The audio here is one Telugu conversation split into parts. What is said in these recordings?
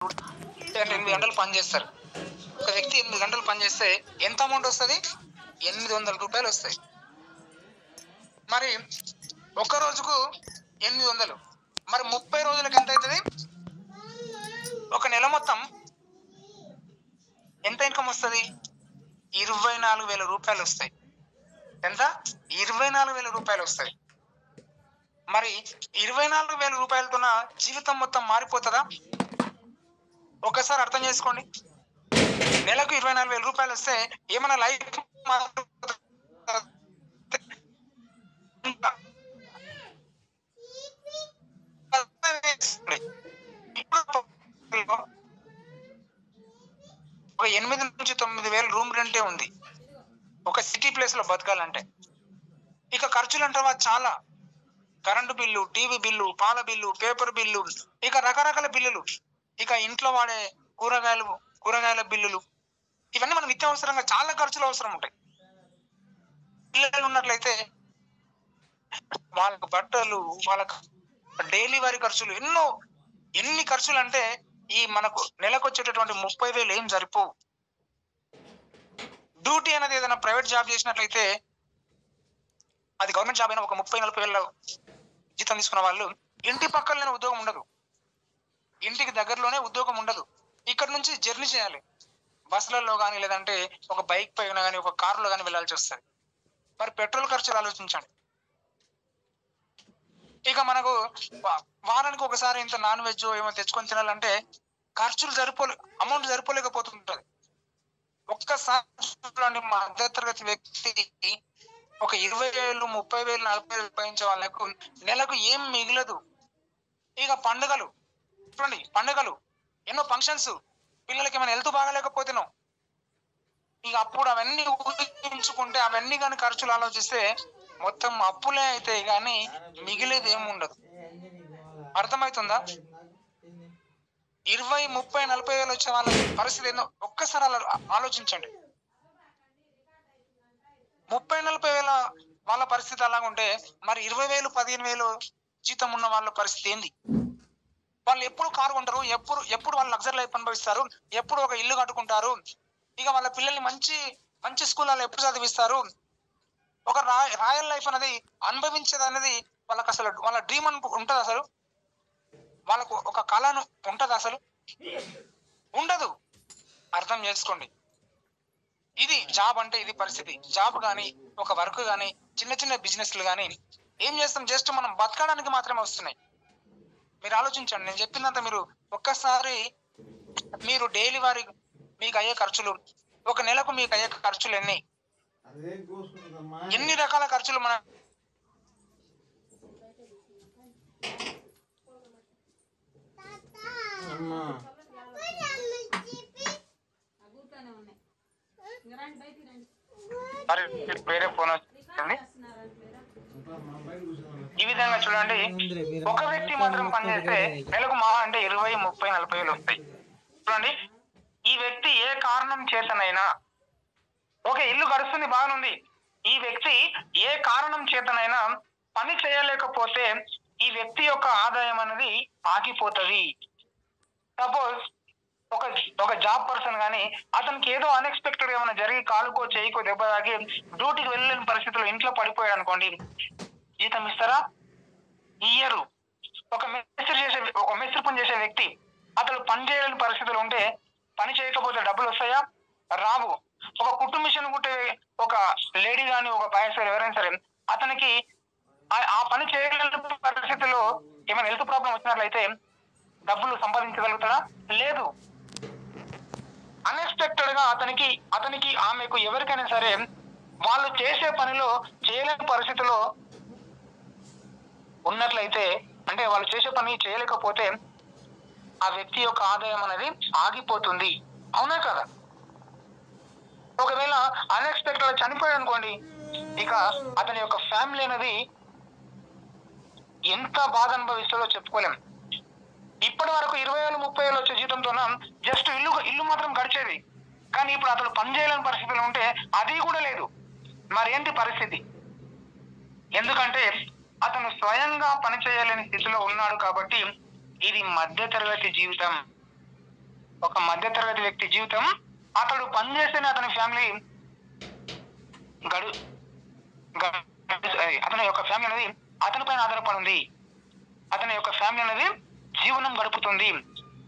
8 గంటలు పని చేస్తారు. ఒక వ్యక్తి 8 గంటలు పని చేస్తే ఎంత అమౌంట్ వస్తుంది? 800 రూపాయలు వస్తాయి. మరి ఒక రోజుకు 800, మరి 30 రోజులకు ఎంత అవుతుంది? ఒక నెల మొత్తం ఎంత ఇన్కమ్ వస్తుంది? 24,000 రూపాయలు వస్తాయి. ఎంత? 24,000 రూపాయలు వస్తాయి. మరి 24,000 రూపాయలతోన జీవితం మొత్తం మారిపోతుందా? ఒకసారి అర్థం చేసుకోండి. నెలకు 24,000 రూపాయలు వస్తే ఏమైనా లైఫ్ ఒక 8 నుంచి 9,000 రూమ్ రెంటే ఉంది ఒక సిటీ ప్లేస్ లో బతకాలంటే. ఇక ఖర్చులు అంటావా చాలా, కరెంటు బిల్లు, టీవీ బిల్లు, పాల బిల్లు, పేపర్ బిల్లు, ఇక రకరకాల బిల్లులు, ఇక ఇంట్లో వాడే కూరగాయల బిల్లులు, ఇవన్నీ మనం నిత్యావసరంగా చాలా ఖర్చులు అవసరం ఉంటాయి. పిల్లలు ఉన్నట్లయితే వాళ్ళకు బట్టలు, వాళ్ళకు డైలీ వారి ఖర్చులు, ఎన్ని ఖర్చులు అంటే ఈ మనకు నెలకు వచ్చేటటువంటి 30,000 ఏం సరిపోవు. డ్యూటీ అనేది ఏదైనా ప్రైవేట్ జాబ్ చేసినట్లయితే, అది గవర్నమెంట్ జాబ్ అయినా ఒక 30,000-40,000 జీతం తీసుకున్న వాళ్ళు ఇంటి పక్కనే ఉద్యోగం ఉండదు, ఇంటికి దగ్గరలోనే ఉద్యోగం ఉండదు. ఇక్కడ నుంచి జర్నీ చేయాలి, బస్సులలో కానీ లేదంటే ఒక బైక్ పైన కానీ ఒక కారులో కానీ వెళ్ళాల్సి వస్తుంది. మరి పెట్రోల్ ఖర్చులు ఆలోచించండి. ఇక మనకు వారానికి ఒకసారి ఇంత నాన్ వెజ్ ఏమో తెచ్చుకొని తినాలంటే ఖర్చులు అమౌంట్ సరిపోలేకపోతుంటది. ఒక్కసారి మధ్యతరగతి వ్యక్తి ఒక 20,000, 30,000, 40,000 పయించే వాళ్ళకు నెలకు ఏం మిగలదు. ఇక పండుగలు చూడండి, పండుగలు ఎన్నో ఫంక్షన్స్, పిల్లలకి ఏమైనా హెల్త్ బాగాలేకపోతేనో, ఇక అప్పుడు అవన్నీ ఊహించుకుంటే అవన్నీ కానీ ఖర్చులు ఆలోచిస్తే మొత్తం అప్పులే అయితే కానీ మిగిలేది ఏముండదు. అర్థమవుతుందా? 20, 30, 40,000 వచ్చే వాళ్ళ పరిస్థితి ఏందో ఒక్కసారి ఆలోచించండి. 30, 40,000 వాళ్ళ పరిస్థితి అలాగుంటే మరి 20,000, 15,000 జీతం ఉన్న వాళ్ళ పరిస్థితి ఏంది? వాళ్ళు ఎప్పుడు కారు కొంటారు, ఎప్పుడు వాళ్ళు లగ్జరీ లైఫ్ అనుభవిస్తారు, ఎప్పుడు ఒక ఇల్లు కట్టుకుంటారు, ఇక వాళ్ళ పిల్లల్ని మంచి స్కూళ్ళలో ఎప్పుడు చదివిస్తారు? ఒక రాయల్ లైఫ్ అనేది అనుభవించేది అనేది వాళ్ళకి అసలు వాళ్ళ డ్రీమ్ ఉంటుంది? అసలు వాళ్ళకు ఒక కళను ఉంటుంది? అసలు ఉండదు. అర్థం చేసుకోండి. ఇది జాబ్ అంటే ఇది పరిస్థితి. జాబ్ కానీ ఒక వర్క్ కానీ చిన్న బిజినెస్లు కానీ ఏం చేస్తాం, జస్ట్ మనం బతకడానికి మాత్రమే వస్తున్నాయి. మీరు ఆలోచించండి. నేను చెప్పిందంతా మీరు ఒక్కసారి మీరు డైలీ వారి మీకు అయ్యే ఖర్చులు, ఒక నెలకు మీకు అయ్యే ఖర్చులు ఎన్ని రకాల ఖర్చులు మన వేరే ఫోన్ వచ్చింది. ఈ విధంగా చూడండి, ఒక వ్యక్తి మాత్రం పనిచేస్తే నెలకు మహా అంటే 20, 30, 40,000 వస్తాయి. చూడండి, ఈ వ్యక్తి ఏ కారణం చేతనైనా, ఓకే ఇల్లు గడుస్తుంది బాగానుంది, ఈ వ్యక్తి ఏ కారణం చేతనైనా పని చేయలేకపోతే ఈ వ్యక్తి యొక్క ఆదాయం అనేది ఆగిపోతుంది. సపోజ్ ఒక జాబ్ పర్సన్ కానీ అతనికి ఏదో అన్ఎక్స్పెక్టెడ్ ఏమైనా జరిగి కాలుకో చేయికో దెబ్బ తాగి డ్యూటీకి వెళ్ళలేని పరిస్థితుల్లో ఇంట్లో పడిపోయాడు అనుకోండి, జీతం ఇస్తారా? ఇయ్యరు. ఒక మేస్త్రి పని చేసే వ్యక్తి అతను పని చేయలేని పరిస్థితులు ఉంటే పని చేయకపోతే డబ్బులు వస్తాయా? రావు. ఒక కుట్టు మిషన్ కుట్టే ఒక లేడీ కానీ ఒక బాయ్ సరే ఎవరైనా సరే అతనికి ఆ పని చేయలేని పరిస్థితుల్లో ఏమైనా హెల్త్ ప్రాబ్లం వచ్చినట్లయితే డబ్బులు సంపాదించగలుగుతాడా? లేదు. అన్ఎక్స్పెక్టెడ్ గా అతనికి ఆమెకు ఎవరికైనా సరే వాళ్ళు చేసే పనిలో చేయలేని పరిస్థితిలో ఉన్నట్లయితే, అంటే వాళ్ళు చేసే పని చేయలేకపోతే ఆ వ్యక్తి యొక్క ఆదాయం అనేది ఆగిపోతుంది. అవునా కదా? ఒకవేళ అన్ఎక్స్పెక్టెడ్ చనిపోయాడు అనుకోండి, ఇక అతని యొక్క ఫ్యామిలీ అనేది ఎంత బాధ అనుభవిస్తుందో చెప్పుకోలేం. ఇప్పటి వరకు 20,000, 30,000 వచ్చే జీతంతోన జస్ట్ ఇల్లు మాత్రం గడిచేది. కానీ ఇప్పుడు అతను పని చేయలేని పరిస్థితులు ఉంటే అది కూడా లేదు. మరేంటి పరిస్థితి? ఎందుకంటే అతను స్వయంగా పని చేయలేని స్థితిలో ఉన్నాడు కాబట్టి ఇది మధ్య తరగతి జీవితం. ఒక మధ్య తరగతి వ్యక్తి జీవితం, అతడు పనిచేస్తేనే అతని ఫ్యామిలీ గడు అతని యొక్క ఫ్యామిలీ అనేది అతని పైన ఆధారపడి ఉంది. అతని యొక్క ఫ్యామిలీ అనేది జీవనం గడుపుతుంది.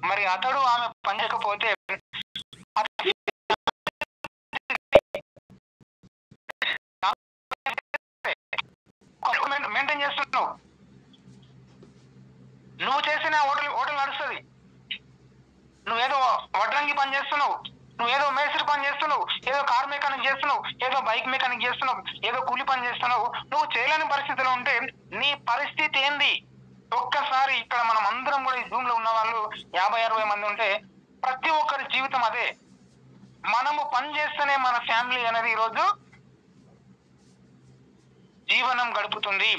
మరి అతడు ఆమె పని చేయకపోతే మెయింటైన్ చేస్తున్నావు. నువ్వు చేసిన హోటల్ నడుస్తుంది. నువ్వేదో వడ్రంగి పని చేస్తున్నావు, నువ్వేదో మేస్త్రి పని చేస్తున్నావు, ఏదో కార్ మెకానిక్ చేస్తున్నావు, ఏదో బైక్ మెకానిక్ చేస్తున్నావు, ఏదో కూలి పని చేస్తున్నావు. నువ్వు చేయలేని పరిస్థితిలో ఉంటే నీ పరిస్థితి ఏంది? ఒక్కసారి ఇక్కడ మనం అందరం కూడా ఈ జూమ్ లో ఉన్న వాళ్ళు 50-60 మంది ఉంటే ప్రతి ఒక్కరి జీవితం అదే. మనము పని చేస్తేనే మన ఫ్యామిలీ అనేది ఈరోజు జీవనం గడుపుతుంది.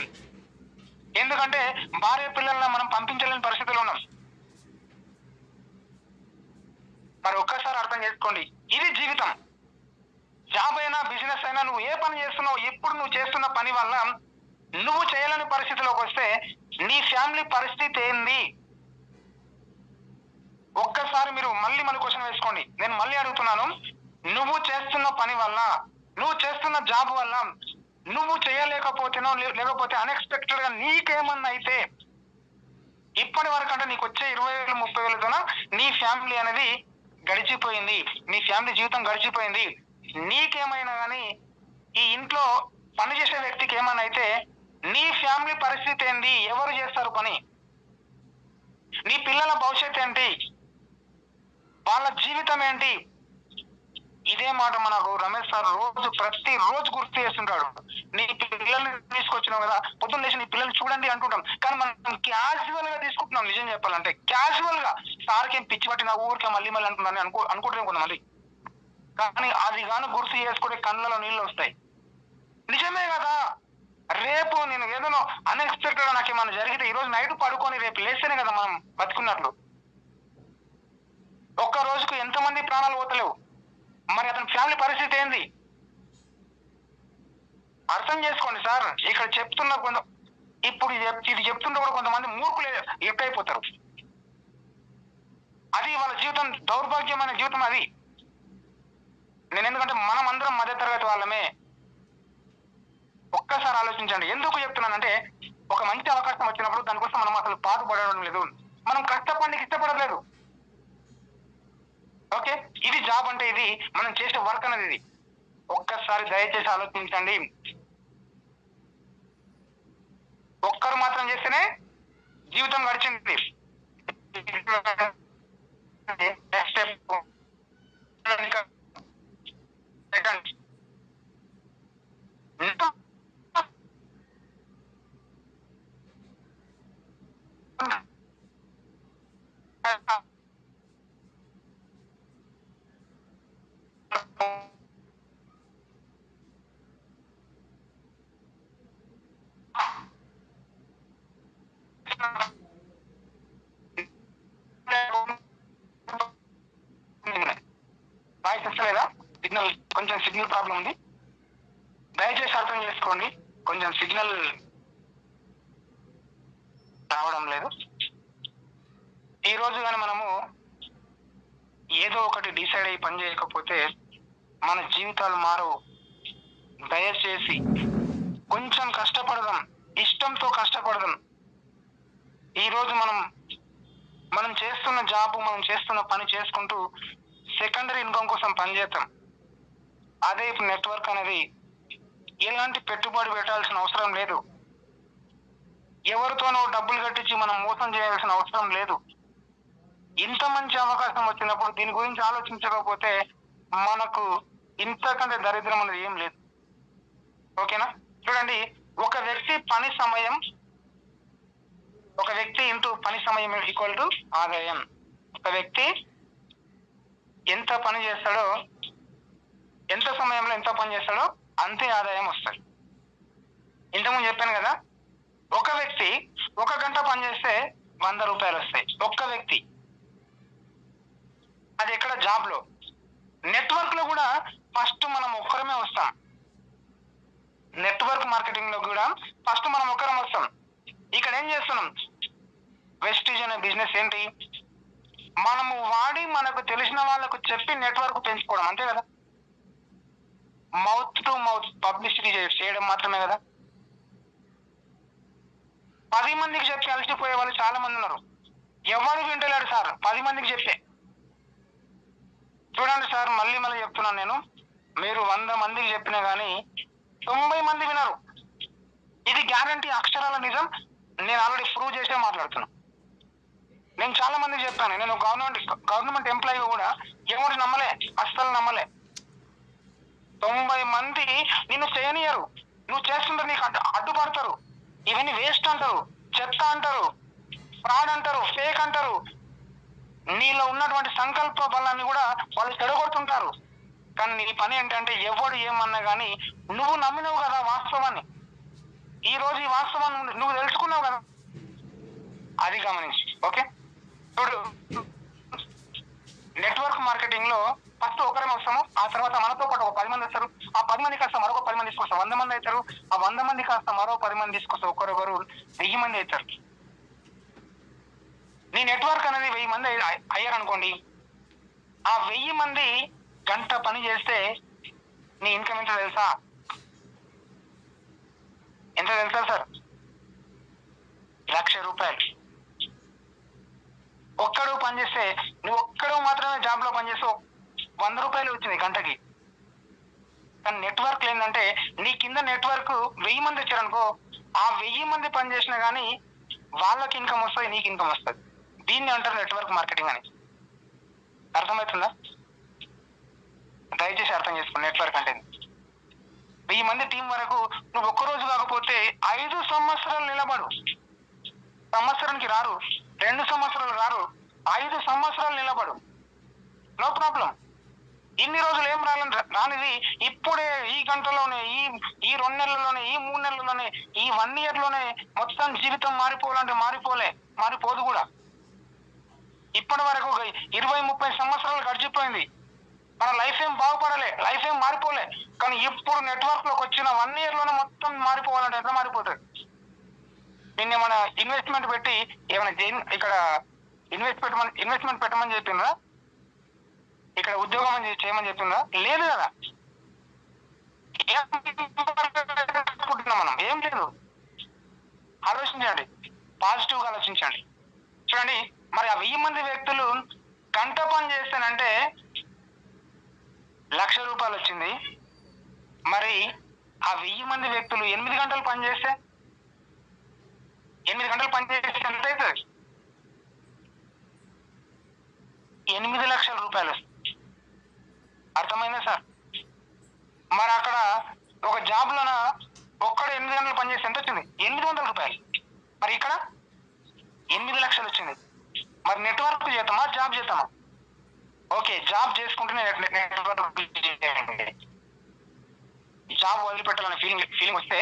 ఎందుకంటే భార్య పిల్లల్ని మనం పంపించలేని పరిస్థితిలో ఉన్నాం. మరి ఒక్కసారి అర్థం చేసుకోండి, ఇది జీవితం. జాబ్ అయినా బిజినెస్ అయినా నువ్వు ఏ పని చేస్తున్నావు, ఎప్పుడు నువ్వు చేస్తున్న పని వల్ల నువ్వు చేయలేని పరిస్థితిలోకి వస్తే నీ ఫ్యామిలీ పరిస్థితి ఏంది? ఒక్కసారి మీరు మళ్ళీ క్వశ్చన్ వేసుకోండి. నేను మళ్ళీ అడుగుతున్నాను, నువ్వు చేస్తున్న పని వల్ల, నువ్వు చేస్తున్న జాబ్ వల్ల నువ్వు చేయలేకపోతేనో లేకపోతే అన్ఎక్స్పెక్టెడ్ గా నీకేమన్నా అయితే ఇప్పటి వరకు అంటే నీకు వచ్చే 20,000-30,000తోన నీ ఫ్యామిలీ అనేది గడిచిపోయింది, నీ ఫ్యామిలీ జీవితం గడిచిపోయింది. నీకేమైనా కానీ ఈ ఇంట్లో పని చేసే వ్యక్తికి ఏమైనా అయితే నీ ఫ్యామిలీ పరిస్థితి ఏంటి? ఎవరు చేస్తారు పని? నీ పిల్లల భవిష్యత్తు ఏంటి? వాళ్ళ జీవితం ఏంటి? ఇదే మాట మనకు రమేష్ సార్ ప్రతి రోజు గుర్తు చేస్తుంటాడు. నీ పిల్లల్ని తీసుకొచ్చినావు కదా, పొద్దున్న లేచి నీ పిల్లల్ని చూడండి అంటుంటాం, కానీ మనం క్యాజువల్ గా తీసుకుంటున్నాం. నిజం చెప్పాలంటే క్యాజువల్ గా సార్కి ఏం పిచ్చి పట్టిన ఊరికే మళ్ళీ అంటున్నాను అనుకుంటున్నాం కొంతమంది. కానీ అది కానీ గుర్తు చేసుకుంటే కళ్ళలో నీళ్ళు వస్తాయి. నిజమే కదా. రేపు నేను ఏదైనా అన్ఎక్స్పెక్టెడ్ గా నాకు ఏమైనా జరిగితే ఈ రోజు నైట్ పడుకొని రేపు లేస్తేనే కదా మనం బతుకున్నట్లు. ఒక్క రోజుకు ఎంతమంది ప్రాణాలు పోతలేవు. మరి అతని ఫ్యామిలీ పరిస్థితి ఏంది? అర్థం చేసుకోండి సార్. ఇక్కడ చెప్తున్న ఇప్పుడు ఇది చెప్తుంటే కూడా కొంతమంది మూర్ఖులు ఎక్కువైపోతారు. అది వాళ్ళ జీవితం, దౌర్భాగ్యమైన జీవితం అది. నేను ఎందుకంటే మనం అందరం మధ్య తరగతి వాళ్ళమే. ఒక్కసారి ఆలోచించండి. ఎందుకు చెప్తున్నానంటే ఒక మంచి అవకాశం వచ్చినప్పుడు దానికోసం మనం అసలు పాటుపడడం లేదు, మనం కష్టపడడానికి ఇష్టపడలేదు. ఓకే, ఇది జాబ్ అంటే ఇది మనం చేసే వర్క్ అనేది ఇది. ఒక్కసారి దయచేసి ఆలోచించండి. ఒక్కరు మాత్రం చేస్తేనే జీవితం గడిచింది. వాయిస్ వస్తలేదా? కొంచెం సిగ్నల్ ప్రాబ్లం ఉంది, దయచేసి అర్థం చేసుకోండి. కొంచెం సిగ్నల్ రావడం లేదు. ఈ రోజు కానీ మనము ఏదో ఒకటి డిసైడ్ అయ్యి పని చేయకపోతే మన జీవితాలు మారవు. దయచేసి కొంచెం కష్టపడదాం, ఇష్టంతో కష్టపడదాం. ఈ రోజు మనం చేస్తున్న జాబ్, మనం చేస్తున్న పని చేసుకుంటూ సెకండరీ ఇన్కమ్ కోసం పనిచేద్దాం. అదే ఇప్పుడు నెట్వర్క్ అనేది ఎలాంటి పెట్టుబడి పెట్టాల్సిన అవసరం లేదు. ఎవరితోనో డబ్బులు కట్టించి మనం మోసం చేయాల్సిన అవసరం లేదు. ఇంత మంచి అవకాశం వచ్చినప్పుడు దీని గురించి ఆలోచించకపోతే మనకు ఇంతకంటే దరిద్రం అనేది ఏం లేదు. ఓకేనా? చూడండి, ఒక వ్యక్తి ఇంటూ పని సమయం ఈక్వల్ టు ఆదాయం. ఒక వ్యక్తి ఎంత పని చేస్తాడో, ఎంత సమయంలో ఎంత పని చేస్తాడో అంతే ఆదాయం వస్తుంది. ఇంతకుముందు చెప్పాను కదా, ఒక వ్యక్తి 1 గంట పని చేస్తే 100 రూపాయలు వస్తాయి. ఒక్క వ్యక్తి. అది ఎక్కడ? జాబ్ లో. నెట్వర్క్ లో కూడా ఫస్ట్ మనం ఒక్కరమే వస్తాం. నెట్వర్క్ మార్కెటింగ్ లో కూడా ఫస్ట్ మనం ఒక్కరం వస్తాం. ఇక్కడ ఏం చేస్తున్నాం? వెస్టీజ్ అనే బిజినెస్ ఏంటి? మనము వాడి మనకు తెలిసిన వాళ్ళకు చెప్పి నెట్వర్క్ పెంచుకోవడం, అంతే కదా. మౌత్ టు మౌత్ పబ్లిసిటీ చేయడం మాత్రమే కదా. 10 మందికి చెప్పి అలసిపోయే వాళ్ళు చాలా మంది ఉన్నారు. ఎవరు వింటలేడు సార్ 10 మందికి చెప్తే. చూడండి సార్, మళ్ళీ చెప్తున్నాను నేను, మీరు 100 మందికి చెప్పినా కానీ 90 మంది వినరు. ఇది గ్యారంటీ, అక్షరాల నిజం. నేను ఆల్రెడీ ప్రూవ్ చేసే మాట్లాడుతున్నా. నేను చాలా మందికి చెప్పాను. నేను గవర్నమెంట్ ఎంప్లాయీ కూడా ఎవరు నమ్మలే, అస్సలు నమ్మలే. 90 మంది నిన్ను చేయనియరు. నువ్వు చేస్తుంటే నీకు అడ్డుపడతారు. ఇవన్నీ వేస్ట్ అంటారు, చెత్త అంటారు, ఫ్రాడ్ అంటారు, ఫేక్ అంటారు. నీలో ఉన్నటువంటి సంకల్ప బలాన్ని కూడా వాళ్ళు చెడగొడుతుంటారు. కానీ నీ పని ఏంటంటే ఎవడు ఏమన్నా కానీ నువ్వు నమ్మినవు కదా వాస్తవాన్ని. ఈ రోజు ఈ వాస్తవాన్ని నువ్వు తెలుసుకున్నావు కదా, అది గమనించి. ఓకే, ఇప్పుడు నెట్వర్క్ మార్కెటింగ్ లో ఫస్ట్ ఒకరే వస్తాము, ఆ తర్వాత మనతో పాటు ఒక 10 మంది వస్తారు. ఆ 10 మంది కాస్త మరొక 10 మంది తీసుకొస్తారు, 100 మంది అవుతారు. ఆ 100 మంది కాస్త మరో 10 మంది తీసుకొస్తారు, ఒకరొకరు 1000 మంది అవుతారు. నీ నెట్వర్క్ అనేది 1000 మంది అయ్యారనుకోండి. ఆ 1000 మంది గంట పని చేస్తే నీ ఇన్కమ్ ఎంత తెలుసా? ఎంత తెలుసా సార్? 1,00,000 రూపాయలు. ఒక్కడు పనిచేస్తే, నువ్వు ఒక్కడు మాత్రమే జాబ్ లో పనిచేస్తే 100 రూపాయలు వచ్చింది గంటకి. కానీ నెట్వర్క్ ఏంటంటే నీ కింద నెట్వర్క్ 1000 మంది వచ్చారనుకో, ఆ 1000 మంది పని చేసినా కానీ వాళ్ళకి ఇన్కమ్ వస్తుంది, నీకు ఇన్కమ్ వస్తుంది. దీన్ని అంటారు నెట్వర్క్ మార్కెటింగ్ అని. అర్థమవుతుందా? దయచేసి అర్థం చేసుకోండి. నెట్వర్క్ అంటే 1000 మంది టీం వరకు నువ్వు ఒక్కరోజు కాకపోతే 5 సంవత్సరాలు నిలబడు. సంవత్సరానికి రారు, 2 సంవత్సరాలు రారు, 5 సంవత్సరాలు నిలబడు, నో ప్రాబ్లం. ఇన్ని రోజులు ఏం రానిది ఇప్పుడే ఈ గంటలోనే, ఈ 2 నెలల్లోనే, ఈ 3 నెలల్లోనే, ఈ 1 year లోనే మొత్తం జీవితం మారిపోవాలంటే మారిపోదు కూడా. ఇప్పటి వరకు 20-30 సంవత్సరాలు గడిచిపోయింది, మన లైఫ్ ఏం బాగుపడలే, లైఫ్ ఏం మారిపోలే. కానీ ఇప్పుడు నెట్వర్క్ లోకి వచ్చిన 1 year లోనే మొత్తం మారిపోవాలంటే ఎట్లా మారిపోతుంది? నిన్న మన ఇన్వెస్ట్మెంట్ పెట్టి ఏమైనా ఇక్కడ ఇన్వెస్ట్మెంట్ పెట్టమని చెప్పిందా? ఇక్కడ ఉద్యోగం చేయమని చెప్పిందా? లేదు కదా. మనం ఏం లేదు. ఆలోచించండి, పాజిటివ్ గా ఆలోచించండి. చూడండి, మరి ఆ 1000 మంది వ్యక్తులు గంట పని చేస్తానంటే 1,00,000 రూపాయలు వచ్చింది. మరి ఆ 1000 మంది వ్యక్తులు 8 గంటలు పనిచేస్తే 8 గంటలు పనిచేస్తే ఎంత అవుతుంది? 8,00,000 రూపాయలు. అర్థమైందా సార్? మరి అక్కడ ఒక జాబ్ లోన ఒక్కడు 8 గంటలు పనిచేస్తే ఎంత వచ్చింది? 800 రూపాయలు. మరి ఇక్కడ 8,00,000 వచ్చింది. మరి నెట్వర్క్ చేద్దామా, జాబ్ చేద్దామా? ఓకే, జాబ్ చేసుకుంటూనే నెట్వర్క్. జాబ్ వదిలిపెట్టాలనే ఫీలింగ్ వస్తే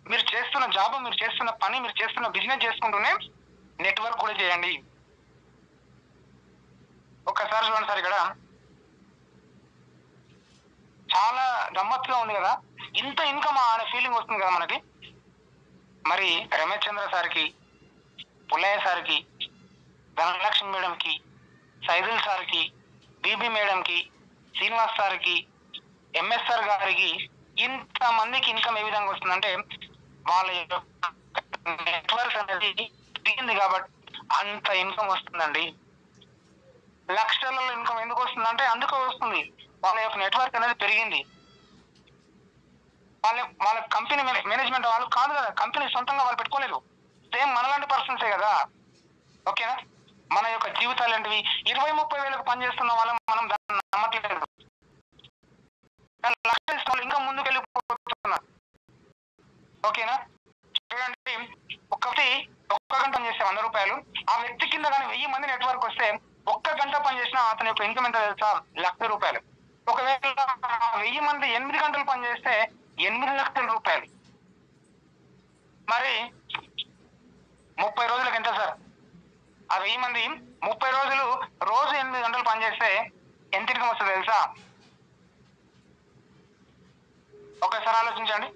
మీరు చేస్తున్న జాబ్, మీరు చేస్తున్న పని, మీరు చేస్తున్న బిజినెస్ చేసుకుంటూనే నెట్వర్క్ కూడా చేయండి. ఒక్కసారి చూడండి సార్, ఇక్కడ చాలా గమ్మత్తుగా ఉంది కదా. ఇంత ఇన్కమ్ అనే ఫీలింగ్ వస్తుంది కదా మనకి. మరి రమేష్ చంద్ర సార్కి, పుల్లయ్య సార్కి, ధనలక్ష్మి మేడంకి, సైదుల్ సార్కి, బీబీ మేడంకి, శ్రీనివాస్ సార్కి, ఎంఎస్ఆర్ గారికి ఇంతమందికి ఇన్కమ్ ఏ విధంగా వస్తుందంటే వాళ్ళ నెట్వర్క్ అనేది దిగింది కాబట్టి అంత ఇన్కమ్ వస్తుందండి. లక్షలలో ఇన్కమ్ ఎందుకు వస్తుందంటే అందుకు వస్తుంది, వాళ్ళ యొక్క నెట్వర్క్ అనేది పెరిగింది. వాళ్ళ కంపెనీ మేనేజ్మెంట్ వాళ్ళు కాదు కదా, కంపెనీ సొంతంగా వాళ్ళు పెట్టుకోలేదు. సేమ్ మనలాంటి పర్సన్సే కదా. ఓకేనా? మన యొక్క జీవితాలు ఏంటివి? 20-30 వేలకు పనిచేస్తున్న వాళ్ళం మనం దాన్ని నమ్మట్లేదు. లక్షలు ఇంకా ముందుకు వెళ్ళిపోతున్నారు. ఓకేనా? చూడండి, ఒక్క గంట పనిచేస్తే 100 రూపాయలు. ఆ వ్యక్తి కింద కానీ 1000 మంది నెట్వర్క్ వస్తే ఒక్క గంట పనిచేసినా అతని యొక్క ఇన్కమ్ ఎంత తెలుసా? 1,00,000 రూపాయలు. ఒకవేళ 1000 మంది 8 గంటలు పనిచేస్తే 8,00,000 రూపాయలు. మరి 30 రోజులకు ఎంత సార్? ఆ 1000 మంది 30 రోజులు రోజు 8 గంటలు పనిచేస్తే ఎంత ఇన్కమ్ వస్తుంది తెలుసా? ఒకసారి ఆలోచించండి.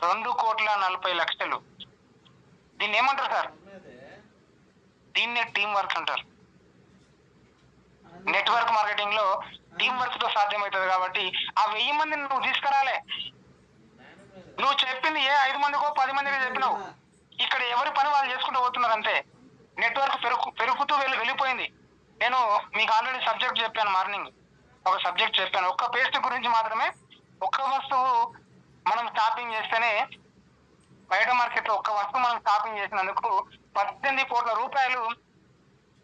2,40,00,000. దీన్ని ఏమంటారు సార్? దీన్నే టీం వర్క్ అంటారు. నెట్వర్క్ మార్కెటింగ్ లో టీం వర్క్ తో సాధ్యమవుతుంది. కాబట్టి ఆ 1000 మందిని నువ్వు తీసుకురాలే. నువ్వు చెప్పింది 5 మందికో 10 మందికి చెప్పినావు. ఇక్కడ ఎవరి పని వాళ్ళు చేసుకుంటూ పోతున్నారు అంతే. నెట్వర్క్ పెరుగుతూ వెళ్ళిపోయింది. నేను మీకు ఆల్రెడీ సబ్జెక్ట్ చెప్పాను, మార్నింగ్ ఒక సబ్జెక్ట్ చెప్పాను. ఒక్క పేస్ట్ గురించి మాత్రమే, ఒక్క వస్తువు మనం షాపింగ్ చేస్తేనే, బయట మార్కెట్ లో ఒక్క వస్తువు మనం షాపింగ్ చేసినందుకు 18 కోట్ల రూపాయలు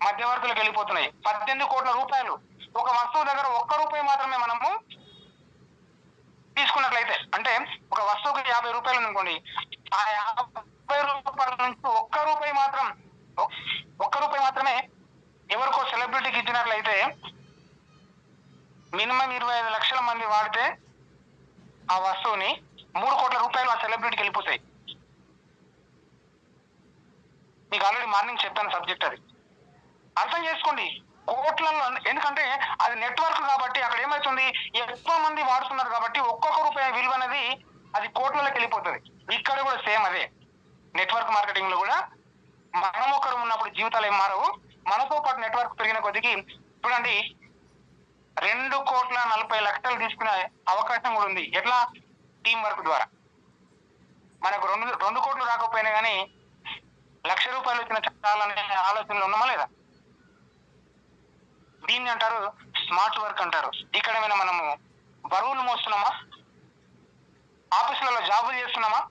మధ్యవర్తులకు వెళ్ళిపోతున్నాయి. 18 కోట్ల రూపాయలు ఒక వస్తువు దగ్గర 1 రూపాయి మాత్రమే మనము తీసుకున్నట్లయితే, అంటే ఒక వస్తువుకి 50 రూపాయలు ఉందనుకోండి, ఆ 50 రూపాయల నుంచి 1 రూపాయి మాత్రమే ఎవరికో సెలబ్రిటీకి ఇచ్చినట్లయితే మినిమం 25 లక్షల మంది వాడితే ఆ వస్తువుని 3 కోట్ల రూపాయలు ఆ సెలబ్రిటీకి వెళ్ళిపోతాయి. మీకు ఆల్రెడీ మార్నింగ్ చెప్పాను సబ్జెక్ట్. అది అర్థం చేసుకోండి. కోట్లలో, ఎందుకంటే అది నెట్వర్క్ కాబట్టి అక్కడ ఏమవుతుంది, ఎక్కువ మంది వాడుతున్నారు కాబట్టి ఒక్కొక్క రూపాయి విలువ అనేది అది కోట్లలోకి వెళ్ళిపోతుంది. ఇక్కడ కూడా సేమ్ అదే. నెట్వర్క్ మార్కెటింగ్ లో కూడా మనం ఒకరు ఉన్నప్పుడు జీవితాలు ఏం మారవు. మనతో పాటు నెట్వర్క్ పెరిగిన కొద్దికి, చూడండి 2,40,00,000 తీసుకునే అవకాశం కూడా ఉంది. ఎట్లా? టీం వర్క్ ద్వారా. మనకు 2 కోట్లు రాకపోయినా కానీ 1,00,000 రూపాయలు వచ్చిన చాలనే ఆలోచనలు ఉన్నామా లేదా? దీన్ని అంటారు స్మార్ట్ వర్క్ అంటారు. ఇక్కడ మనము బరువులు మోస్తున్నామా? ఆఫీసులలో జాబులు చేస్తున్నామా?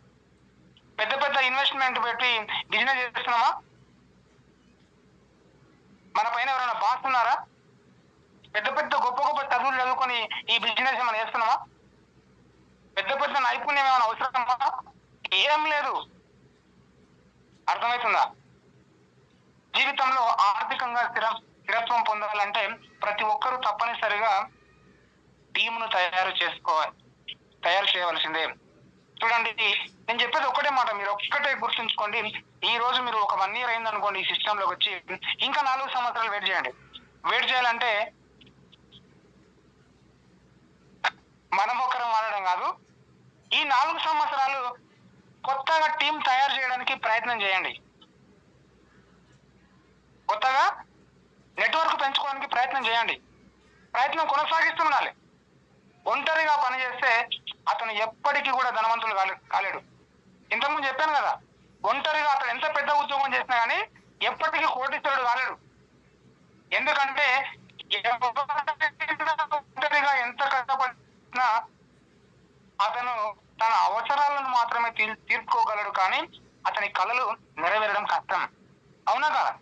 పెద్ద పెద్ద ఇన్వెస్ట్మెంట్ పెట్టి బిజినెస్ చేస్తున్నామా? మన పైన ఎవరైనా బాస్ ఉన్నారా? పెద్ద పెద్ద గొప్ప చదువులు చదువుకొని ఈ బిజినెస్ ఏమైనా చేస్తున్నామా? పెద్ద పెద్ద నైపుణ్యం ఏమైనా అవసరమా? ఏం లేదు. అర్థమవుతుందా? జీవితంలో ఆర్థికంగా స్థిరత్వం పొందాలంటే ప్రతి ఒక్కరూ తప్పనిసరిగా టీమును తయారు చేయవలసిందే. చూడండి, నేను చెప్పేది ఒక్కటే మాట, మీరు ఒక్కటే గుర్తుంచుకోండి. ఈ రోజు మీరు ఒక 1 year అయిందనుకోండి ఈ సిస్టంలోకి వచ్చి, ఇంకా 4 సంవత్సరాలు వెయిట్ చేయండి. వెయిట్ చేయాలంటే మనం ఒకరం వాడడం కాదు, ఈ 4 సంవత్సరాలు కొత్తగా టీం తయారు చేయడానికి ప్రయత్నం చేయండి. కొత్తగా నెట్వర్క్ పెంచుకోవడానికి ప్రయత్నం చేయండి. ప్రయత్నం కొనసాగిస్తుండాలి. ఒంటరిగా పనిచేస్తే అతను ఎప్పటికీ కూడా ధనవంతులు కాలేడు. ఇంతకుముందు చెప్పాను కదా, ఒంటరిగా అతను ఎంత పెద్ద ఉద్యోగం చేసినా కానీ ఎప్పటికీ కోటీశ్వరుడు కాలేడు. ఎందుకంటే ఒంటరిగా ఎంత కష్టపడినా అతను తన అవసరాలను మాత్రమే తీర్చుకోగలడు, కానీ అతని కళలు నెరవేరడం కష్టం. అవునా కదా?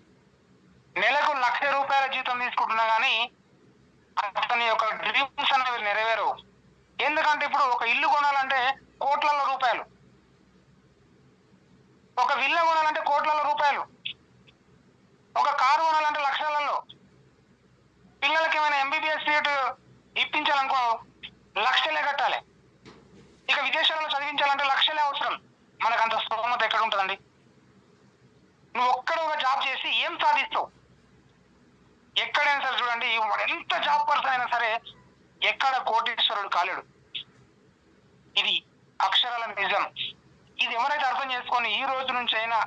నెలకు 1,00,000 రూపాయల జీతం తీసుకుంటున్నా కానీ అతని యొక్క డ్రీమ్స్ అనేవి నెరవేరవు. ఎందుకంటే ఇప్పుడు ఒక ఇల్లు కొనాలంటే కోట్లలో రూపాయలు, ఒక విల్ల కొనాలంటే కోట్లలో రూపాయలు, ఒక కారు కొనాలంటే లక్షలలో, పిల్లలకి ఏమైనా MBBS సీట్ ఇప్పించాలనుకో లక్షలే కట్టాలి. ఇక విదేశాలలో చదివించాలంటే లక్షలే అవసరం. మనకు అంత స్తోమత ఎక్కడ ఉంటుందండి? నువ్వు ఒక్కడ ఒక జాబ్ చేసి ఏం సాధిస్తావు? ఎక్కడైనా సరే చూడండి, ఎంత జాబ్ పర్సన్ అయినా సరే ఎక్కడ కోటీశ్వరుడు కాలేడు. ఇది అక్షరాల నిజం. ఇది ఎవరైతే అర్థం చేసుకొని ఈ రోజు నుంచి అయినా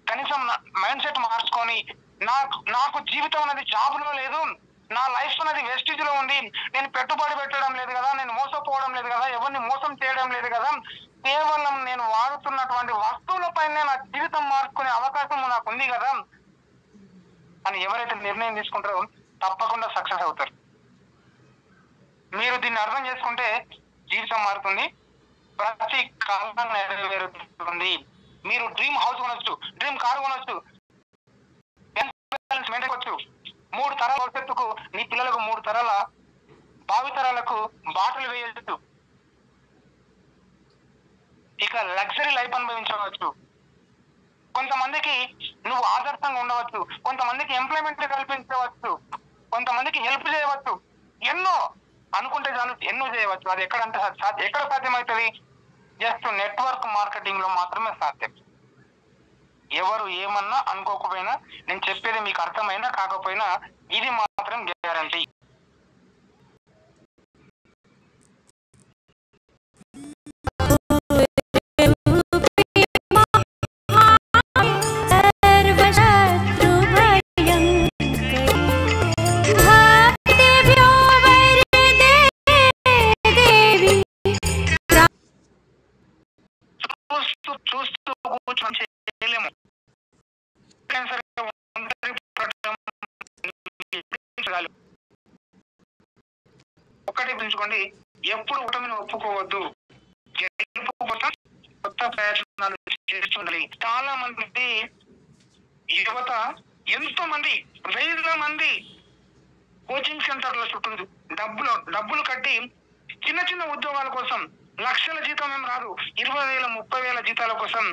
కనీసం మైండ్ సెట్ మార్చుకొని, నాకు జీవితం అనేది జాబ్లో లేదు, నా లైఫ్ అనేది వెస్టేజ్ లో ఉంది, నేను పెట్టుబడి పెట్టడం లేదు కదా, నేను మోసపోవడం లేదు కదా, ఎవరిని మోసం చేయడం లేదు కదా, కేవలం నేను వాడుతున్నటువంటి వస్తువులపైనే నా జీవితం మార్చుకునే అవకాశం నాకు ఉంది కదా అని ఎవరైతే నిర్ణయం తీసుకుంటారో తప్పకుండా సక్సెస్ అవుతారు. మీరు దీన్ని అర్థం చేసుకుంటే జీవితం మారుతుంది, ప్రతి కళ నెరవేరుతుంది. మీరు డ్రీమ్ హౌస్ కొనొచ్చు, డ్రీమ్ కారు కొనొచ్చు, మెయింటైన్ వచ్చు. 3 తరాల భవిష్యత్తుకు నీ పిల్లలకు 3 తరాల భావితరాలకు బాటలు వేయవచ్చు. ఇక లగ్జరీ లైఫ్ అనుభవించవచ్చు. కొంతమందికి నువ్వు ఆదర్శంగా ఉండవచ్చు, కొంతమందికి ఎంప్లాయ్మెంట్ కల్పించవచ్చు, కొంతమందికి హెల్ప్ చేయవచ్చు. ఎన్నో అనుకుంటే చాలు ఎన్నో చేయవచ్చు. అది ఎక్కడ సాధ్యమవుతుంది? జస్ట్ నెట్వర్క్ మార్కెటింగ్ లో మాత్రమే సాధ్యం. ఎవరు ఏమన్నా అనుకోకపోయినా, నేను చెప్పేది మీకు అర్థమైనా కాకపోయినా ఇది మాత్రం గ్యారంటీ. జరగాలి. ఒక్కటే పెంచుకోండి, ఎప్పుడు ఓటమిని ఒప్పుకోవద్దు. గెలుపు కోసం కొత్త ప్రయత్నాలు చేస్తుండాలి. చాలా మంది యువత, ఎంతో మంది, వేల మంది కోచింగ్ సెంటర్ల చుట్టూ డబ్బులు కట్టి చిన్న చిన్న ఉద్యోగాల కోసం, లక్షల జీతం ఏం రాదు, 20,000 30,000 జీతాల కోసం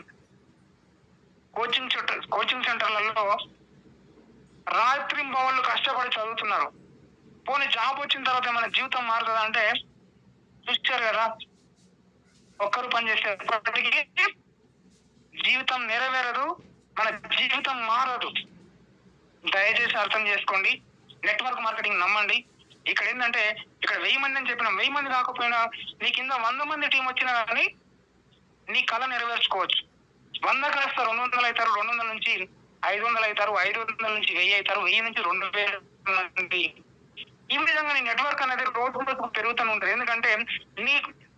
కోచింగ్ సెంటర్లలో రాత్రింబవళ్ళు కష్టపడి చదువుతున్నారు. పోనీ జాబ్ వచ్చిన తర్వాత ఏమైనా జీవితం మారుతుందా అంటే చూస్తారు కదా, ఒక్కరు పనిచేసేప్పటికీ జీవితం నెరవేరదు, మన జీవితం మారదు. దయచేసి అర్థం చేసుకోండి. నెట్వర్క్ మార్కెటింగ్ నమ్మండి. ఇక్కడ ఏంటంటే, ఇక్కడ 1000 మంది అని చెప్పినా, 1000 మంది కాకపోయినా నీ కింద 100 మంది టీం వచ్చినా కానీ నీ కళ నెరవేర్చుకోవచ్చు. 100 కాస్త 200 అవుతారు, 200 నుంచి 500 అవుతారు, 500 నుంచి 1000 అవుతారు, 1000 నుంచి 2000 మంది. ఈ విధంగా నీ నెట్వర్క్ అనేది రోజు రోజుకు పెరుగుతూనే ఉంటుంది. ఎందుకంటే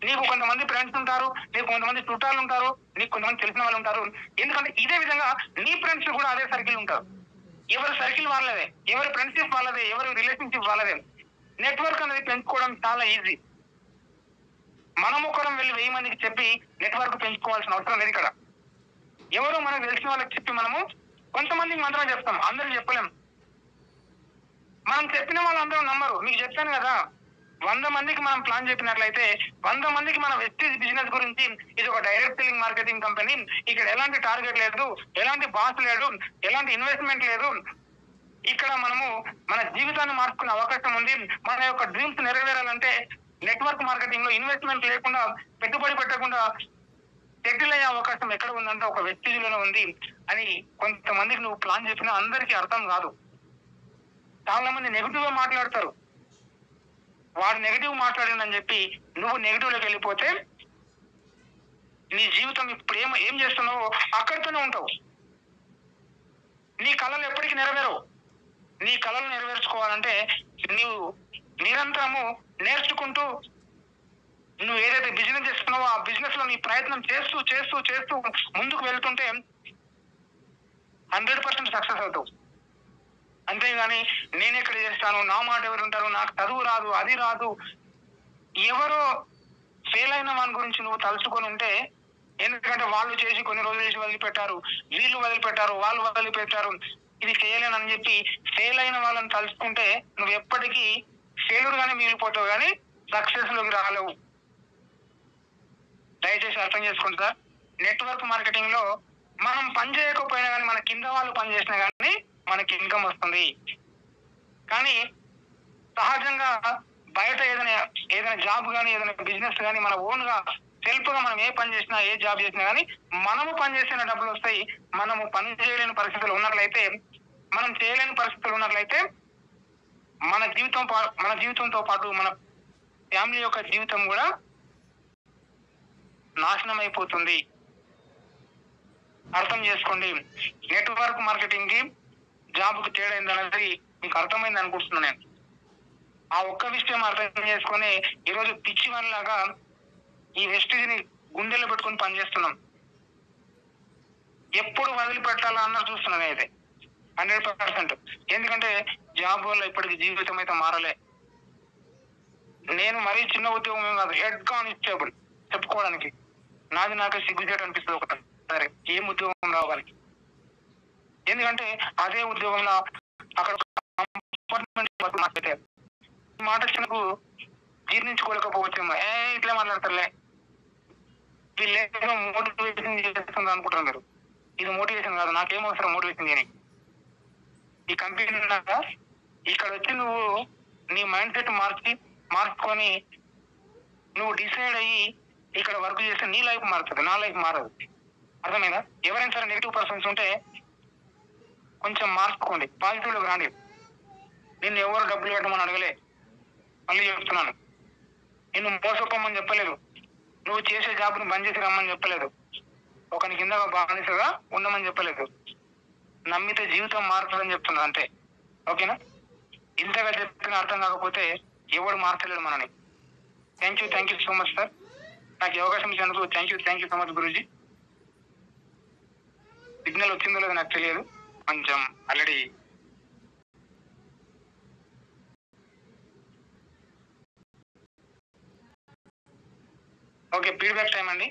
నీకు కొంతమంది ఫ్రెండ్స్ ఉంటారు, నీకు కొంతమంది చుట్టాలు ఉంటారు, నీకు కొంతమంది తెలిసిన వాళ్ళు ఉంటారు. ఎందుకంటే ఇదే విధంగా నీ ఫ్రెండ్స్ కూడా అదే సర్కిల్ ఉంటారు. ఎవరి సర్కిల్ వాళ్ళదే, ఎవరి ఫ్రెండ్షిప్ వాళ్ళదే, ఎవరి రిలేషన్షిప్ వాళ్ళదే. నెట్వర్క్ అనేది పెంచుకోవడం చాలా ఈజీ. మనం ఒకరం వెళ్ళి 1000 మందికి చెప్పి నెట్వర్క్ పెంచుకోవాల్సిన అవసరం లేదు. ఇక్కడ ఎవరో మనకు తెలిసిన వాళ్ళకి చెప్పి మనము కొంతమందికి మాత్రమే చెప్తాం, అందరికి చెప్పలేం. మనం చెప్పిన వాళ్ళందరూ నమ్మరు. మీకు చెప్పాను కదా, 100 మందికి మనం ప్లాన్ చెప్పినట్లయితే 100 మందికి మన వెస్టీజ్ బిజినెస్ గురించి, ఇది ఒక డైరెక్ట్ సెల్లింగ్ మార్కెటింగ్ కంపెనీ, ఇక్కడ ఎలాంటి టార్గెట్ లేదు, ఎలాంటి బాస్ లేడు, ఎలాంటి ఇన్వెస్ట్మెంట్ లేదు, ఇక్కడ మనము మన జీవితాన్ని మార్చుకునే అవకాశం ఉంది, మన యొక్క డ్రీమ్స్ నెరవేరాలంటే నెట్వర్క్ మార్కెటింగ్ లో ఇన్వెస్ట్మెంట్ లేకుండా, పెట్టుబడి పెట్టకుండా సెటిల్ అయ్యే అవకాశం ఎక్కడ ఉందంటే ఒక వెస్టీజ్ లోనే ఉంది అని కొంతమందికి నువ్వు ప్లాన్ చెప్పినా అందరికీ అర్థం కాదు. చాలా మంది నెగిటివ్ గా మాట్లాడతారు. వాడు నెగిటివ్ మాట్లాడిందని చెప్పి నువ్వు నెగిటివ్ లోకి వెళ్ళిపోతే నీ జీవితం ఇప్పుడు ఏం చేస్తున్నావో అక్కడితోనే ఉంటావు. నీ కళలు ఎప్పటికీ నెరవేరవు. నీ కళలు నెరవేర్చుకోవాలంటే నీవు నిరంతరము నేర్చుకుంటూ, నువ్వు ఏదైతే బిజినెస్ చేస్తున్నావో ఆ బిజినెస్ లో నీ ప్రయత్నం చేస్తూ చేస్తూ చేస్తూ ముందుకు వెళ్తుంటే 100% సక్సెస్ అవుతావు. అంతేగాని నేను ఎక్కడ చేస్తాను, నా మాట ఎవరు ఉంటారు, నాకు చదువు రాదు, అది రాదు, ఎవరో ఫెయిల్ అయిన వాని గురించి నువ్వు తలుచుకొని ఉంటే, ఎందుకంటే వాళ్ళు చేసి కొన్ని రోజులు చేసి వదిలిపెట్టారు, వీళ్ళు వదిలిపెట్టారు, వాళ్ళు వదిలిపెట్టారు, ఇది చేయలేనని చెప్పి ఫెయిల్ అయిన వాళ్ళని తలుచుకుంటే నువ్వు ఎప్పటికీ ఫెయిల్యూర్ గానే మిగిలిపోతావు, కానీ సక్సెస్ లోకి రాలేవు. దయచేసి అర్థం చేసుకోండి సార్. నెట్వర్క్ మార్కెటింగ్ లో మనం పని చేయకపోయినా కానీ, మన కింద వాళ్ళు పని చేసినా కానీ మనకి ఇన్కమ్ వస్తుంది. కానీ సహజంగా బయట ఏదైనా జాబ్ కానీ, ఏదైనా బిజినెస్ కానీ, మన ఓన్ గా సెల్ఫ్ గా మనం ఏ పని చేసినా, ఏ జాబ్ చేసినా కానీ మనము పని చేసిన డబ్బులు వస్తాయి. మనము పని చేయలేని పరిస్థితులు ఉన్నట్లయితే, మనం చేయలేని పరిస్థితులు ఉన్నట్లయితే మన జీవితంతో పాటు మన ఫ్యామిలీ యొక్క జీవితం కూడా నాశనం అయిపోతుంది. అర్థం చేసుకోండి. నెట్వర్క్ మార్కెటింగ్ కి జాబ్కి తేడా ఏందనేది మీకు అర్థమైంది అనుకుంటున్నాను నేను. ఆ ఒక్క విషయం అర్థం చేసుకొని ఈరోజు పిచ్చి వాళ్ళలాగా ఈ వెస్టీజ్ ని గుండెల్లో పెట్టుకుని పనిచేస్తున్నాం. ఎప్పుడు వదిలిపెట్టాలా అన్నది చూస్తున్నాను అయితే 100%. ఎందుకంటే జాబ్ వల్ల ఇప్పటికి జీవితం అయితే మారలే. నేను మరీ చిన్న ఉద్యోగం ఏం కాదు, హెడ్ కానిస్టేబుల్ చెప్పుకోవడానికి నాది నాకే సిగ్గుచేటు అనిపిస్తుంది ఒకసారి ఏం ఉద్యోగం రావాలి. ఎందుకంటే అదే ఉద్యోగంలో అక్కడ మాట చిన్నకు జీర్ణించుకోలేకపోవచ్చేమో, ఇట్లా మాట్లాడతారులే, వీళ్ళు మోటివేషన్ చేస్తుంది అనుకుంటారు మీరు. ఇది మోటివేషన్ కాదు, నాకేం అవసరం మోటివేషన్ చేయని. ఈ కంపెనీ ఇక్కడ వచ్చి నువ్వు నీ మైండ్ సెట్ మార్చుకొని నువ్వు డిసైడ్ అయ్యి ఇక్కడ వర్క్ చేస్తే నీ లైఫ్ మారుతుంది, నా లైఫ్ మారదు. అర్థమైనా? ఎవరైనా సరే నెగిటివ్ పర్సన్స్ ఉంటే కొంచెం మార్చుకోండి, పాజిటివ్ లోకి రాండి. నిన్ను ఎవరు డబ్బులు పెట్టమని అడగలే, మళ్ళీ చెప్తున్నాను. నిన్ను మోసపోమని చెప్పలేదు, నువ్వు చేసే జాబ్ని బంద్ చేసి రమ్మని చెప్పలేదు, ఒకని కింద బానిసగా ఉండమని చెప్పలేదు. నమ్మితే జీవితం మారుతుందని చెప్తున్నా అంతే. ఓకేనా? ఇంతగా చెప్పిన అర్థం కాకపోతే ఎవడు మార్చలేడు మనని. Thank you so much sir. నాకు అవకాశం ఇచ్చినందుకు thank you so much Guruji. Signal వచ్చిందో లేదో నాకు తెలియదు, కొంచెం ఆల్రెడీ ఓకే, ఫీడ్బ్యాక్ టైం అండి.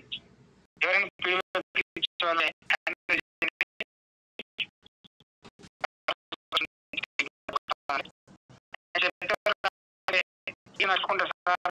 ఎవరైనా ఫీడ్బ్యాక్ ఇచ్చేవాళ్ళే నడుచుకుంటా సార్